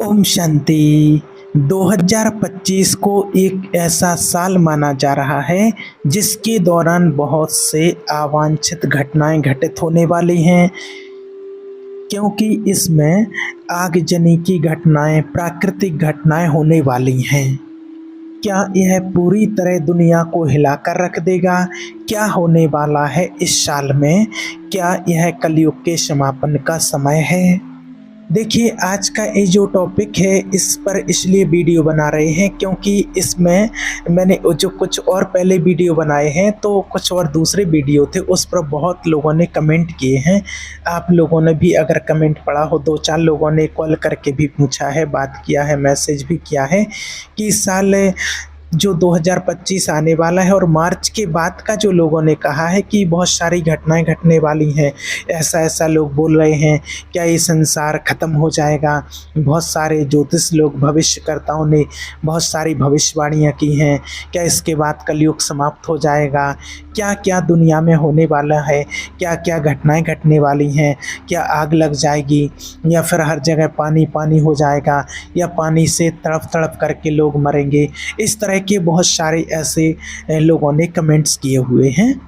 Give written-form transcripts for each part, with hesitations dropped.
ओम शांति। 2025 को एक ऐसा साल माना जा रहा है जिसके दौरान बहुत से अवांछित घटनाएं घटित होने वाली हैं, क्योंकि इसमें आगजनी की घटनाएं, प्राकृतिक घटनाएं होने वाली हैं। क्या यह पूरी तरह दुनिया को हिलाकर रख देगा? क्या होने वाला है इस साल में? क्या यह कलयुग के समापन का समय है? देखिए, आज का ये जो टॉपिक है इस पर इसलिए वीडियो बना रहे हैं क्योंकि इसमें मैंने जो कुछ और पहले वीडियो बनाए हैं तो कुछ और दूसरे वीडियो थे, उस पर बहुत लोगों ने कमेंट किए हैं। आप लोगों ने भी अगर कमेंट पढ़ा हो, 2-4 लोगों ने कॉल करके भी पूछा है, बात किया है, मैसेज भी किया है कि इस साल जो 2025 आने वाला है और मार्च के बाद का जो लोगों ने कहा है कि बहुत सारी घटनाएं घटने वाली हैं, ऐसा लोग बोल रहे हैं, क्या ये संसार ख़त्म हो जाएगा? बहुत सारे ज्योतिष लोग, भविष्यकर्ताओं ने बहुत सारी भविष्यवाणियां की हैं। क्या इसके बाद कलयुग समाप्त हो जाएगा? क्या क्या दुनिया में होने वाला है? क्या क्या घटनाएं घटने वाली हैं? क्या आग लग जाएगी, या फिर हर जगह पानी पानी हो जाएगा, या पानी से तड़प तड़प करके लोग मरेंगे? इस तरह के बहुत सारे ऐसे लोगों ने कमेंट्स किए हुए हैं।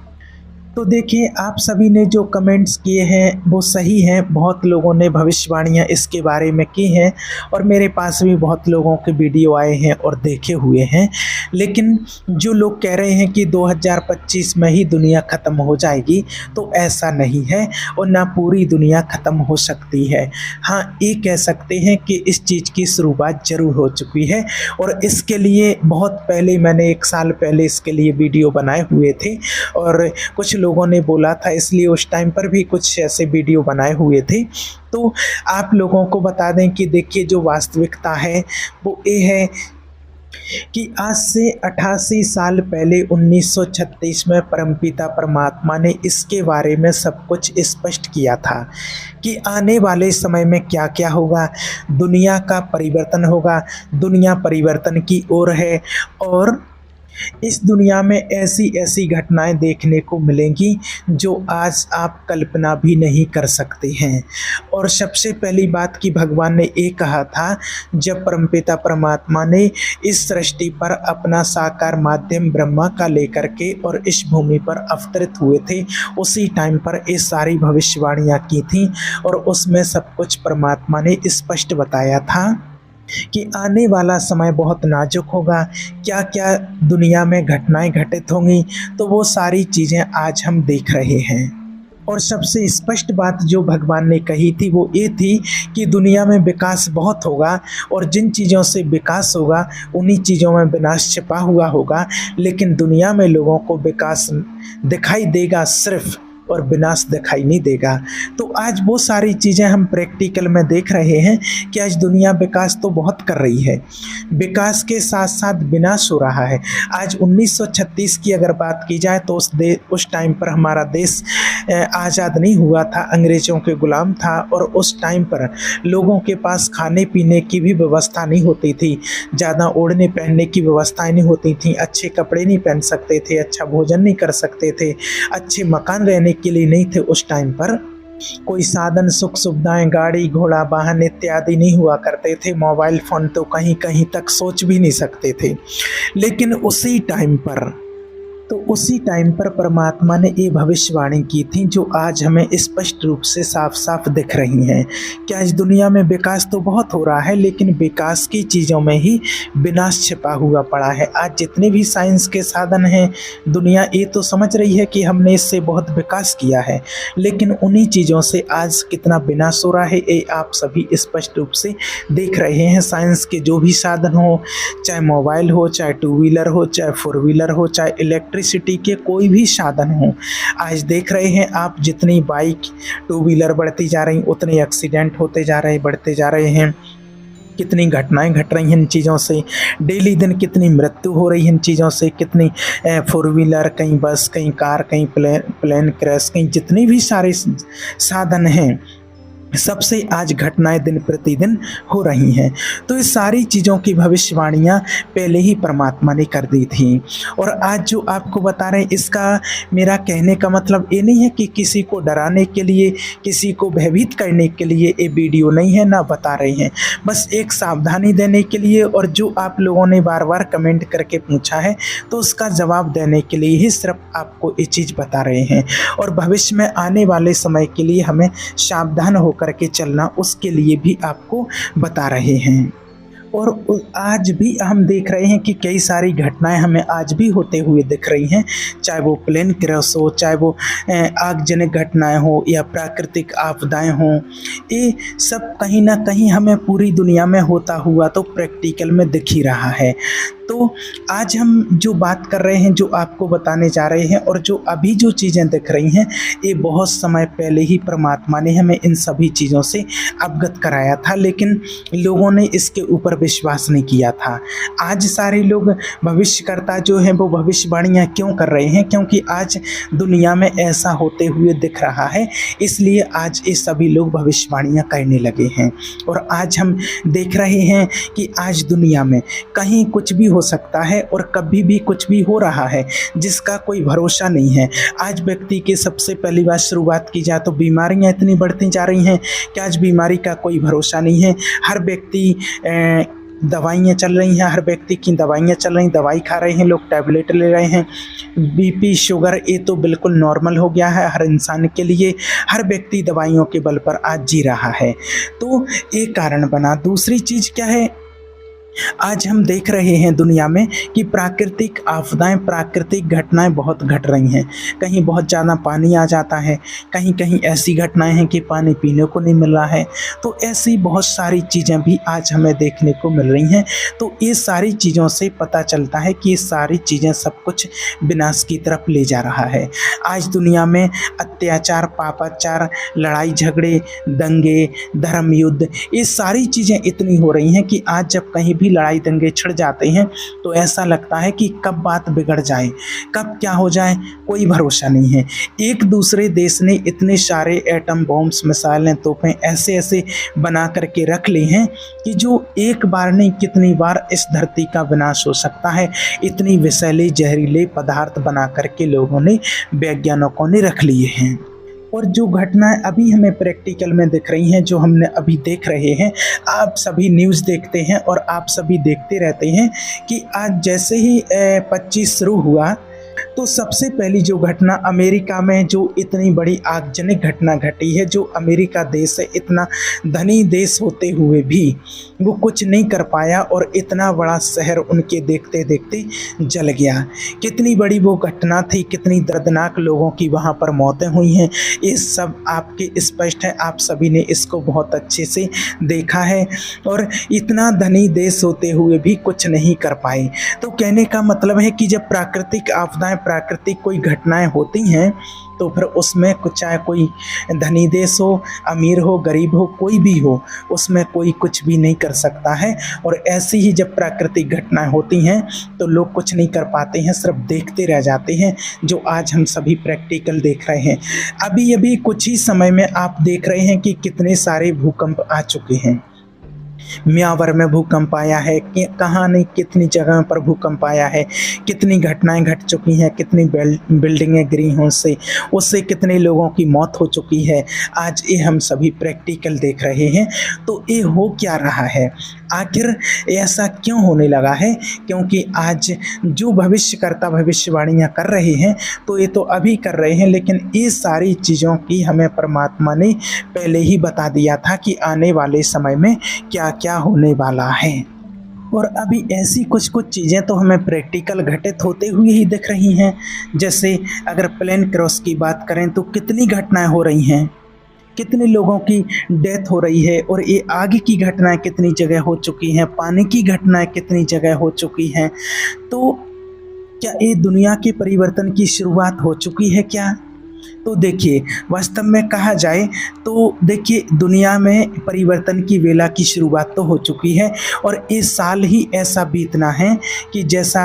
तो देखिए, आप सभी ने जो कमेंट्स किए हैं वो सही हैं। बहुत लोगों ने भविष्यवाणियां इसके बारे में की हैं और मेरे पास भी बहुत लोगों के वीडियो आए हैं और देखे हुए हैं। लेकिन जो लोग कह रहे हैं कि 2025 में ही दुनिया ख़त्म हो जाएगी, तो ऐसा नहीं है और ना पूरी दुनिया ख़त्म हो सकती है। हाँ, ये कह सकते हैं कि इस चीज़ की शुरुआत ज़रूर हो चुकी है और इसके लिए बहुत पहले, मैंने 1 साल पहले इसके लिए वीडियो बनाए हुए थे और कुछ लोगों ने बोला था, इसलिए उस टाइम पर भी कुछ ऐसे वीडियो बनाए हुए थे। तो आप लोगों को बता दें कि देखिए, जो वास्तविकता है वो ये है कि आज से 88 साल पहले 1936 में परमपिता परमात्मा ने इसके बारे में सब कुछ स्पष्ट किया था कि आने वाले समय में क्या क्या होगा। दुनिया का परिवर्तन होगा, दुनिया परिवर्तन की ओर है और इस दुनिया में ऐसी ऐसी घटनाएं देखने को मिलेंगी जो आज आप कल्पना भी नहीं कर सकते हैं। और सबसे पहली बात कि भगवान ने ये कहा था, जब परमपिता परमात्मा ने इस सृष्टि पर अपना साकार माध्यम ब्रह्मा का लेकर के और इस भूमि पर अवतरित हुए थे, उसी टाइम पर ये सारी भविष्यवाणियाँ की थी और उसमें सब कुछ परमात्मा ने स्पष्ट बताया था कि आने वाला समय बहुत नाजुक होगा, क्या क्या दुनिया में घटनाएं घटित होंगी। तो वो सारी चीज़ें आज हम देख रहे हैं। और सबसे स्पष्ट बात जो भगवान ने कही थी वो ये थी कि दुनिया में विकास बहुत होगा और जिन चीज़ों से विकास होगा उन्हीं चीज़ों में विनाश छिपा हुआ होगा, लेकिन दुनिया में लोगों को विकास दिखाई देगा सिर्फ, और विनाश दिखाई नहीं देगा। तो आज वो सारी चीज़ें हम प्रैक्टिकल में देख रहे हैं कि आज दुनिया विकास तो बहुत कर रही है, विकास के साथ साथ विनाश हो रहा है। आज 1936 की अगर बात की जाए तो उस टाइम पर हमारा देश आज़ाद नहीं हुआ था, अंग्रेज़ों के गुलाम था और उस टाइम पर लोगों के पास खाने पीने की भी व्यवस्था नहीं होती थी, ज़्यादा ओढ़ने पहनने की व्यवस्थाएं नहीं होती थी, अच्छे कपड़े नहीं पहन सकते थे, अच्छा भोजन नहीं कर सकते थे, अच्छे मकान रहने के लिए नहीं थे। उस टाइम पर कोई साधन, सुख सुविधाएं, गाड़ी घोड़ा वाहन इत्यादि नहीं हुआ करते थे, मोबाइल फ़ोन तो कहीं कहीं तक सोच भी नहीं सकते थे। लेकिन उसी टाइम पर परमात्मा ने ये भविष्यवाणी की थी जो आज हमें स्पष्ट रूप से साफ साफ दिख रही हैं कि आज दुनिया में विकास तो बहुत हो रहा है, लेकिन विकास की चीज़ों में ही विनाश छिपा हुआ पड़ा है। आज जितने भी साइंस के साधन हैं, दुनिया ये तो समझ रही है कि हमने इससे बहुत विकास किया है, लेकिन उन्हीं चीज़ों से आज कितना विनाश हो रहा है ये आप सभी स्पष्ट रूप से देख रहे हैं। साइंस के जो भी साधन हो, चाहे मोबाइल हो, चाहे 2 व्हीलर हो, चाहे 4 व्हीलर हो, चाहे इलेक्ट्रिसिटी के कोई भी साधन हो, आज देख रहे हैं आप जितनी बाइक 2 व्हीलर बढ़ती जा रही, उतने एक्सीडेंट होते जा रहे, बढ़ते जा रहे हैं। कितनी घटनाएं घट रही हैं इन चीज़ों से, डेली दिन कितनी मृत्यु हो रही है इन चीज़ों से, कितनी 4 व्हीलर, कहीं बस, कहीं कार, कहीं प्लेन क्रैश, कहीं जितने भी सारे साधन हैं सबसे आज घटनाएं दिन प्रतिदिन हो रही हैं। तो ये सारी चीज़ों की भविष्यवाणियाँ पहले ही परमात्मा ने कर दी थी। और आज जो आपको बता रहे हैं, इसका मेरा कहने का मतलब ये नहीं है कि किसी को डराने के लिए, किसी को भयभीत करने के लिए ये वीडियो नहीं है, ना बता रहे हैं। बस एक सावधानी देने के लिए, और जो आप लोगों ने बार बार कमेंट करके पूछा है तो उसका जवाब देने के लिए ही सिर्फ आपको ये चीज़ बता रहे हैं। और भविष्य में आने वाले समय के लिए हमें सावधान होकर करके चलना, उसके लिए भी आपको बता रहे हैं। और आज भी हम देख रहे हैं कि कई सारी घटनाएं हमें आज भी होते हुए दिख रही हैं, चाहे वो प्लेन क्रैश हो, चाहे वो आगजनक घटनाएं हो या प्राकृतिक आपदाएं हों। ये सब कहीं ना कहीं हमें पूरी दुनिया में होता हुआ तो प्रैक्टिकल में दिख ही रहा है। तो आज हम जो बात कर रहे हैं, जो आपको बताने जा रहे हैं, और जो अभी जो चीज़ें दिख रही हैं, ये बहुत समय पहले ही परमात्मा ने हमें इन सभी चीज़ों से अवगत कराया था, लेकिन लोगों ने इसके ऊपर विश्वास नहीं किया था। आज सारे लोग भविष्यकर्ता जो हैं वो भविष्यवाणियाँ क्यों कर रहे हैं? क्योंकि आज दुनिया में ऐसा होते हुए दिख रहा है, इसलिए आज ये सभी लोग भविष्यवाणियाँ करने लगे हैं। और आज हम देख रहे हैं कि आज दुनिया में कहीं कुछ भी हो सकता है और कभी भी कुछ भी हो रहा है, जिसका कोई भरोसा नहीं है। आज व्यक्ति के सबसे पहली बात शुरुआत की जाए तो बीमारियां इतनी बढ़ती जा रही हैं कि आज बीमारी का कोई भरोसा नहीं है। हर व्यक्ति दवाइयाँ चल रही हैं, हर व्यक्ति की दवाइयाँ चल रही, दवाई खा रहे हैं लोग, टैबलेट ले रहे हैं। बीपी, शुगर, ये तो बिल्कुल नॉर्मल हो गया है हर इंसान के लिए। हर व्यक्ति दवाइयों के बल पर आज जी रहा है, तो ये कारण बना। दूसरी चीज़ क्या है, आज हम देख रहे हैं दुनिया में कि प्राकृतिक आपदाएं, प्राकृतिक घटनाएं बहुत घट रही हैं। कहीं बहुत ज़्यादा पानी आ जाता है, कहीं कहीं ऐसी घटनाएं हैं कि पानी पीने को नहीं मिल रहा है। तो ऐसी बहुत सारी चीज़ें भी आज हमें देखने को मिल रही हैं। तो ये सारी चीज़ों से पता चलता है कि ये सारी चीज़ें सब कुछ विनाश की तरफ ले जा रहा है। आज दुनिया में अत्याचार, पापाचार, लड़ाई झगड़े, दंगे, धर्म युद्ध, ये सारी चीज़ें इतनी हो रही हैं कि आज जब कहीं भी लड़ाई दंगे छिड़ जाते हैं तो ऐसा लगता है कि कब बात बिगड़ जाए, कब क्या हो जाए, कोई भरोसा नहीं है। एक दूसरे देश ने इतने सारे एटम बॉम्ब्स, मिसाइलें, तोपें ऐसे ऐसे बना करके रख ली हैं कि जो एक बार नहीं कितनी बार इस धरती का विनाश हो सकता है। इतनी विषैले जहरीले पदार्थ बना करके लोगों ने, वैज्ञानिकों ने रख लिए हैं। और जो घटनाएं अभी हमें प्रैक्टिकल में दिख रही हैं, जो हमने अभी देख रहे हैं, आप सभी न्यूज़ देखते हैं और आप सभी देखते रहते हैं कि आज जैसे ही 25 शुरू हुआ तो सबसे पहली जो घटना अमेरिका में जो इतनी बड़ी आगजनक घटना घटी है, जो अमेरिका देश है, इतना धनी देश होते हुए भी वो कुछ नहीं कर पाया और इतना बड़ा शहर उनके देखते देखते जल गया। कितनी बड़ी वो घटना थी, कितनी दर्दनाक लोगों की वहाँ पर मौतें हुई हैं, ये सब आपके स्पष्ट है। आप सभी ने इसको बहुत अच्छे से देखा है। और इतना धनी देश होते हुए भी कुछ नहीं कर पाए। तो कहने का मतलब है कि जब प्राकृतिक आपदाएं, प्राकृतिक कोई घटनाएं होती हैं तो फिर उसमें कुछ, चाहे कोई धनी देश हो, अमीर हो, गरीब हो, कोई भी हो, उसमें कोई कुछ भी नहीं कर सकता है। और ऐसी ही जब प्राकृतिक घटनाएं होती हैं तो लोग कुछ नहीं कर पाते हैं, सिर्फ देखते रह जाते हैं, जो आज हम सभी प्रैक्टिकल देख रहे हैं। अभी अभी कुछ ही समय में आप देख रहे हैं कि कितने सारे भूकंप आ चुके हैं। म्यांमार में भूकंप आया है, कहाँ नहीं कितनी जगह पर भूकंप आया है, कितनी घटनाएं घट चुकी हैं, कितनी बिल्डिंगें गिरी हैं, उससे कितने लोगों की मौत हो चुकी है। आज ये हम सभी प्रैक्टिकल देख रहे हैं। तो ये हो क्या रहा है, आखिर ऐसा क्यों होने लगा है? क्योंकि आज जो भविष्यकर्ता भविष्यवाणियाँ कर रहे हैं तो ये तो अभी कर रहे हैं, लेकिन ये सारी चीज़ों की हमें परमात्मा ने पहले ही बता दिया था कि आने वाले समय में क्या क्या होने वाला है। और अभी ऐसी कुछ कुछ चीज़ें तो हमें प्रैक्टिकल घटित होते हुए ही दिख रही हैं। जैसे अगर प्लेन क्रैश की बात करें तो कितनी घटनाएं हो रही हैं, कितने लोगों की डेथ हो रही है। और ये आग की घटनाएं कितनी जगह हो चुकी हैं, पानी की घटनाएं कितनी जगह हो चुकी हैं। तो क्या ये दुनिया के परिवर्तन की शुरुआत हो चुकी है क्या? तो देखिए, वास्तव में कहा जाए तो देखिए, दुनिया में परिवर्तन की वेला की शुरुआत तो हो चुकी है। और इस साल ही ऐसा बीतना है कि जैसा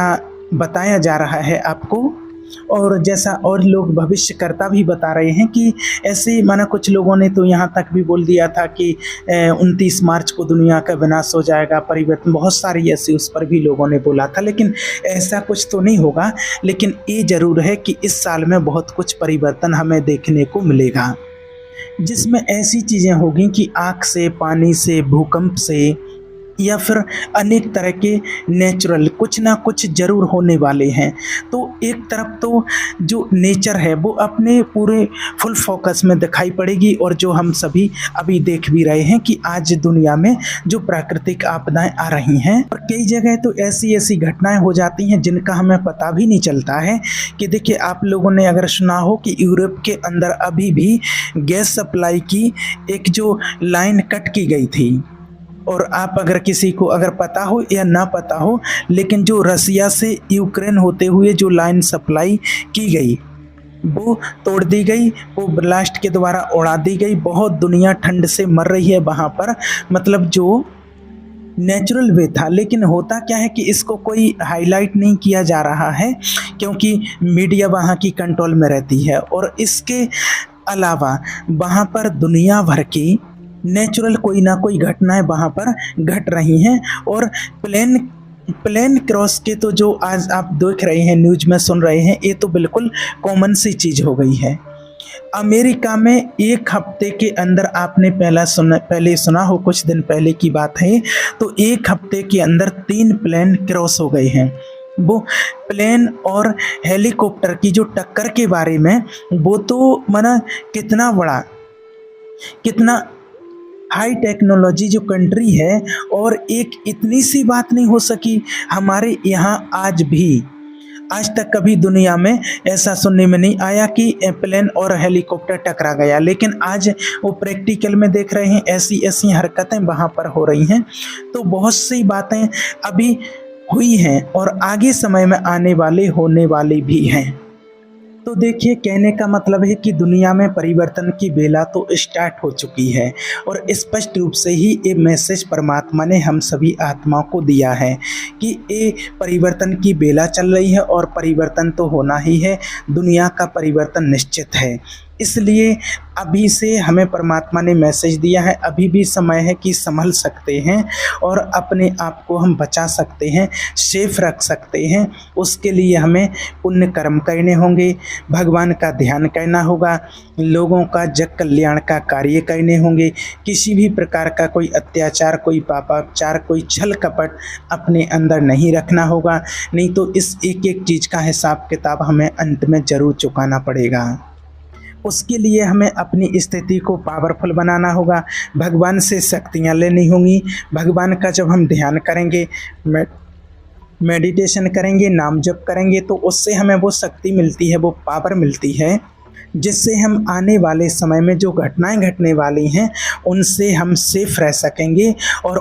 बताया जा रहा है आपको और जैसा और लोग भविष्यकर्ता भी बता रहे हैं कि ऐसे माना कुछ लोगों ने तो यहाँ तक भी बोल दिया था कि 29 मार्च को दुनिया का विनाश हो जाएगा, परिवर्तन, बहुत सारी ऐसी उस पर भी लोगों ने बोला था। लेकिन ऐसा कुछ तो नहीं होगा, लेकिन ये ज़रूर है कि इस साल में बहुत कुछ परिवर्तन हमें देखने को मिलेगा, जिसमें ऐसी चीज़ें होगी कि आग से, पानी से, भूकंप से, या फिर अनेक तरह के नेचुरल कुछ ना कुछ ज़रूर होने वाले हैं। तो एक तरफ तो जो नेचर है वो अपने पूरे फुल फोकस में दिखाई पड़ेगी, और जो हम सभी अभी देख भी रहे हैं कि आज दुनिया में जो प्राकृतिक आपदाएं आ रही हैं, और कई जगह तो ऐसी ऐसी घटनाएं हो जाती हैं जिनका हमें पता भी नहीं चलता है। कि देखिए, आप लोगों ने अगर सुना हो कि यूरोप के अंदर अभी भी गैस सप्लाई की एक जो लाइन कट की गई थी, और आप अगर किसी को अगर पता हो या ना पता हो, लेकिन जो रसिया से यूक्रेन होते हुए जो लाइन सप्लाई की गई वो तोड़ दी गई, वो ब्लास्ट के द्वारा उड़ा दी गई। बहुत दुनिया ठंड से मर रही है वहाँ पर, मतलब जो नेचुरल वे था। लेकिन होता क्या है कि इसको कोई हाईलाइट नहीं किया जा रहा है, क्योंकि मीडिया वहाँ की कंट्रोल में रहती है। और इसके अलावा वहाँ पर दुनिया भर की नेचुरल कोई ना कोई घटनाएं वहाँ पर घट रही हैं। और प्लेन क्रॉस के तो जो आज आप देख रहे हैं, न्यूज में सुन रहे हैं, ये तो बिल्कुल कॉमन सी चीज़ हो गई है। अमेरिका में एक हफ्ते के अंदर, आपने पहले सुना हो, कुछ दिन पहले की बात है, तो एक हफ्ते के अंदर 3 प्लेन क्रॉस हो गए हैं। वो प्लेन और हेलीकॉप्टर की जो टक्कर के बारे में, वो तो माना कितना बड़ा, कितना हाई टेक्नोलॉजी जो कंट्री है, और एक इतनी सी बात नहीं हो सकी हमारे यहाँ आज तक कभी दुनिया में ऐसा सुनने में नहीं आया कि प्लेन और हेलीकॉप्टर टकरा गया। लेकिन आज वो प्रैक्टिकल में देख रहे हैं, ऐसी ऐसी हरकतें वहाँ पर हो रही हैं। तो बहुत सी बातें अभी हुई हैं और आगे समय में आने वाले होने वाली भी हैं। तो देखिए, कहने का मतलब है कि दुनिया में परिवर्तन की बेला तो स्टार्ट हो चुकी है, और स्पष्ट रूप से ही ये मैसेज परमात्मा ने हम सभी आत्माओं को दिया है कि ये परिवर्तन की बेला चल रही है, और परिवर्तन तो होना ही है। दुनिया का परिवर्तन निश्चित है। इसलिए अभी से हमें परमात्मा ने मैसेज दिया है, अभी भी समय है कि संभल सकते हैं और अपने आप को हम बचा सकते हैं, सेफ रख सकते हैं। उसके लिए हमें पुण्य कर्म करने होंगे, भगवान का ध्यान करना होगा, लोगों का जग कल्याण का कार्य करने होंगे। किसी भी प्रकार का कोई अत्याचार, कोई पापाचार, कोई छल कपट अपने अंदर नहीं रखना होगा, नहीं तो इस एक एक चीज़ का हिसाब किताब हमें अंत में ज़रूर चुकाना पड़ेगा। उसके लिए हमें अपनी स्थिति को पावरफुल बनाना होगा, भगवान से शक्तियाँ लेनी होंगी। भगवान का जब हम ध्यान करेंगे, मेडिटेशन करेंगे, नाम जप करेंगे, तो उससे हमें वो शक्ति मिलती है, वो पावर मिलती है, जिससे हम आने वाले समय में जो घटनाएं घटने वाली हैं उनसे हम सेफ रह सकेंगे। और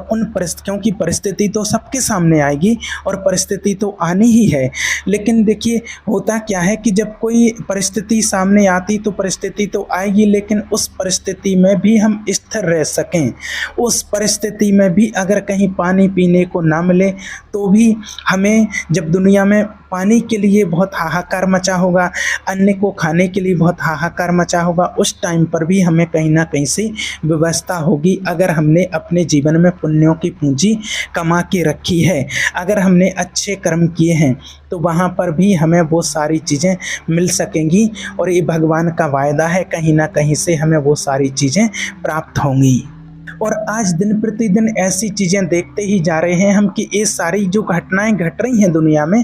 क्योंकि परिस्थिति तो सबके सामने आएगी और परिस्थिति तो आनी ही है। लेकिन देखिए, होता क्या है कि जब कोई परिस्थिति सामने आती तो परिस्थिति तो आएगी, लेकिन उस परिस्थिति में भी हम स्थिर रह सकें, उस परिस्थिति में भी अगर कहीं पानी पीने को ना मिले तो भी हमें, जब दुनिया में पानी के लिए बहुत हाहाकार मचा होगा, अन्न को खाने के लिए बहुत हाहाकार मचा होगा, उस टाइम पर भी हमें कहीं ना कहीं से व्यवस्था होगी। अगर हमने अपने जीवन में पुण्यों की पूंजी कमा के रखी है, अगर हमने अच्छे कर्म किए हैं, तो वहाँ पर भी हमें वो सारी चीज़ें मिल सकेंगी। और ये भगवान का वायदा है, कहीं ना कहीं से हमें वो सारी चीज़ें प्राप्त होंगी। और आज दिन प्रतिदिन ऐसी चीज़ें देखते ही जा रहे हैं हम कि ये सारी जो घटनाएं घट रही हैं दुनिया में,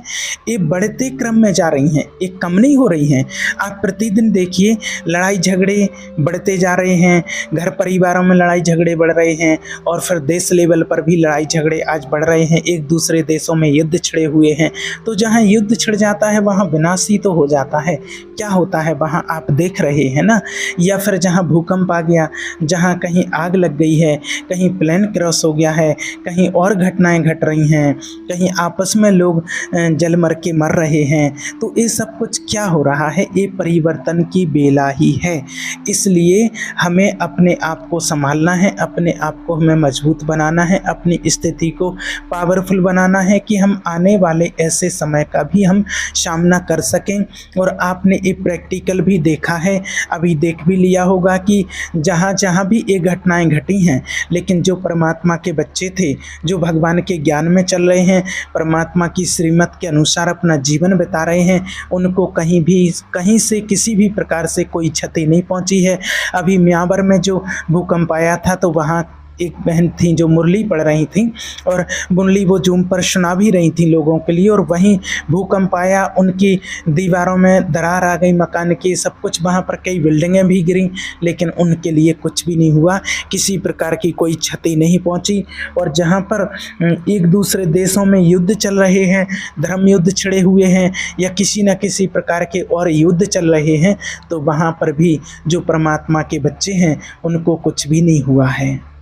ये बढ़ते क्रम में जा रही हैं, ये कम नहीं हो रही हैं। आप प्रतिदिन देखिए, लड़ाई झगड़े बढ़ते जा रहे हैं, घर परिवारों में लड़ाई झगड़े बढ़ रहे हैं, और फिर देश लेवल पर भी लड़ाई झगड़े आज बढ़ रहे हैं। एक दूसरे देशों में युद्ध छिड़े हुए हैं। तो जहाँ युद्ध छिड़ जाता है वहाँ विनाश ही तो हो जाता है। क्या होता है वहाँ आप देख रहे हैं ना। या फिर जहाँ भूकंप आ गया, जहाँ कहीं आग लग गई है, है, कहीं प्लेन क्रॉस हो गया है, कहीं और घटनाएँ घट रही हैं, कहीं आपस में लोग जल मर के मर रहे हैं। तो ये सब कुछ क्या हो रहा है, ये परिवर्तन की बेला ही है। इसलिए हमें अपने आप को सँभालना है, अपने आप को हमें मजबूत बनाना है, अपनी स्थिति को पावरफुल बनाना है कि हम आने वाले ऐसे समय का भी हम सामना कर सकें। और आपने ये प्रैक्टिकल भी देखा है, अभी देख भी लिया होगा कि जहाँ-जहाँ भी ये घटनाएँ घटी हैं, लेकिन जो परमात्मा के बच्चे थे, जो भगवान के ज्ञान में चल रहे हैं, परमात्मा की श्रीमत के अनुसार अपना जीवन बिता रहे हैं, उनको कहीं से किसी भी प्रकार से कोई क्षति नहीं पहुंची है। अभी म्यांमार में जो भूकंप आया था तो वहाँ एक बहन थी जो मुरली पढ़ रही थी और मुरली वो जूम पर सुना भी रही थी लोगों के लिए, और वहीं भूकंप आया, उनकी दीवारों में दरार आ गई मकान की, सब कुछ, वहाँ पर कई बिल्डिंगें भी गिरी, लेकिन उनके लिए कुछ भी नहीं हुआ, किसी प्रकार की कोई क्षति नहीं पहुँची। और जहाँ पर एक दूसरे देशों में युद्ध चल रहे हैं, धर्म युद्ध छिड़े हुए हैं या किसी न किसी प्रकार के और युद्ध चल रहे हैं, तो वहाँ पर भी जो परमात्मा के बच्चे हैं उनको कुछ भी नहीं हुआ है।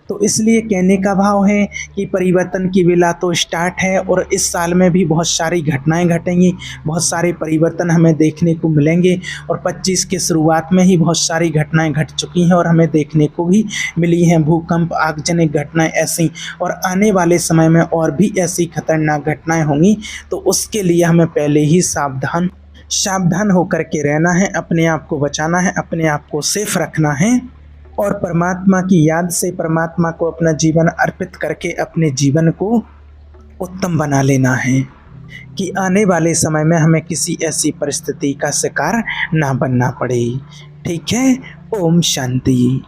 तो इसलिए कहने का भाव है कि परिवर्तन की बेला तो स्टार्ट है और इस साल में भी बहुत सारी घटनाएं घटेंगी, बहुत सारे परिवर्तन हमें देखने को मिलेंगे। और 25 के शुरुआत में ही बहुत सारी घटनाएं घट चुकी हैं और हमें देखने को भी मिली हैं भूकंप, आगजनी घटनाएं ऐसी, और आने वाले समय में और भी ऐसी खतरनाक घटनाएं होंगी। तो उसके लिए हमें पहले ही सावधान होकर के रहना है, अपने आप को बचाना है, अपने आप को सेफ रखना है और परमात्मा की याद से परमात्मा को अपना जीवन अर्पित करके अपने जीवन को उत्तम बना लेना है कि आने वाले समय में हमें किसी ऐसी परिस्थिति का शिकार ना बनना पड़े। ठीक है, ओम शांति।